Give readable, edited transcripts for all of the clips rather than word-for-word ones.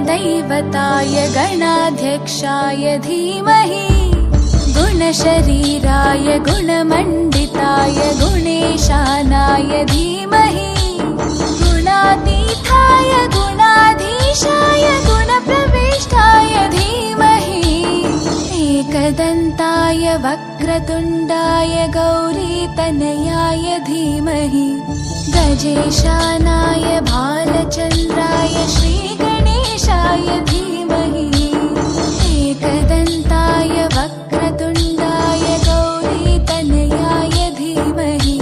गुरुदैवताय गणाध्यक्षाय धीमहि गुणशरीराय गुणमण्डिताय गुणेशानाय धीमहि गुणातीताय गुणाधीशाय गुणप्रविष्टाय धीमहि एकदन्ताय वक्रतुण्डाय गौरीतनयाय धीमहि गजेशानाय भालचन्द्राय श्रीगणेशाय धीमहि एकदन्ताय वक्रतुण्डाय गौरीतनयाय धीमहि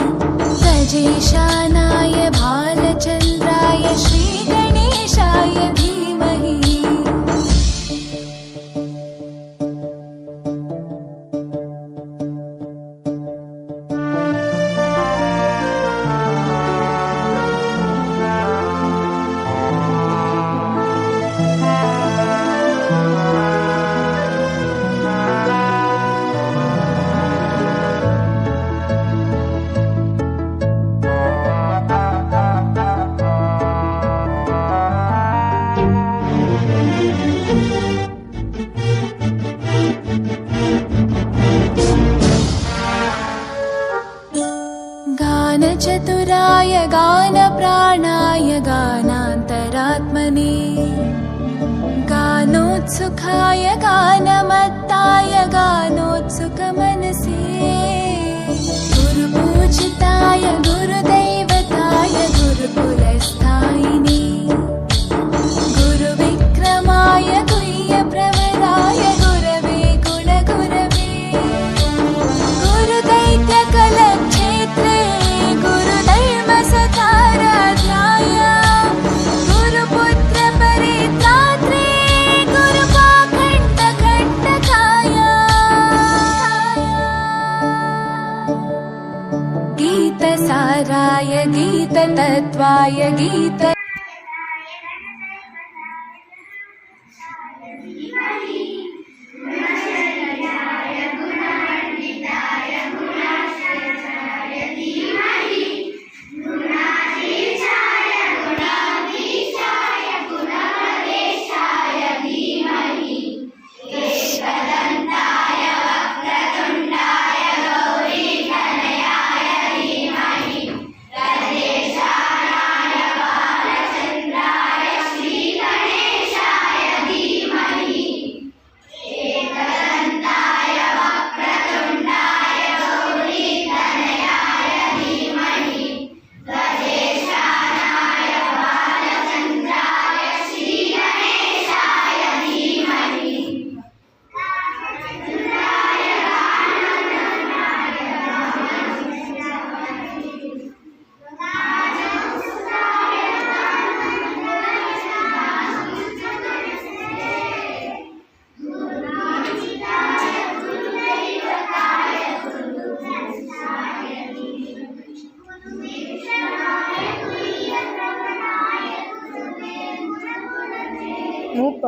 गजेशानाय भालचन्द्राय श्रीगणेशाय धीमहि। गानचतुराय गानप्राणाय गानान्तरात्मने गानोत्सुकाय गानमत्ताय गानोत्सुकमनसे गुरुपूजिताय गुरुदैवताय गुरुकुलस्थायिने गुरुविक्रमाय गुह्यप्रवराय गुरवे गुणगुरवे गुरुदैत्यकलक्षेत्रे गुरुधर्मसताराध्याय गुरुपुत्रपरित्रात्रे गुरुपाखण्डकण्टकाय गीतसाराय गीततत्त्वाय गीत ಮೂಪ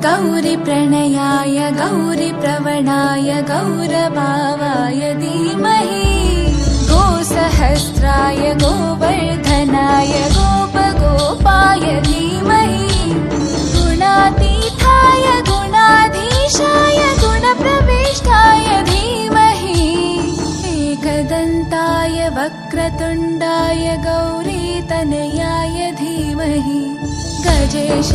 गौरीप्रणयाय गौरीप्रवणाय गौरभावाय धीमहि गोसहस्राय गोवर्धनाय गोपगोपाय धीमहि गुणातीताय गुणाधीशाय गुणप्रविष्टाय धीमहि एकदन्ताय वक्रतुण्डाय गौरीतनयाय धीमहि गजेश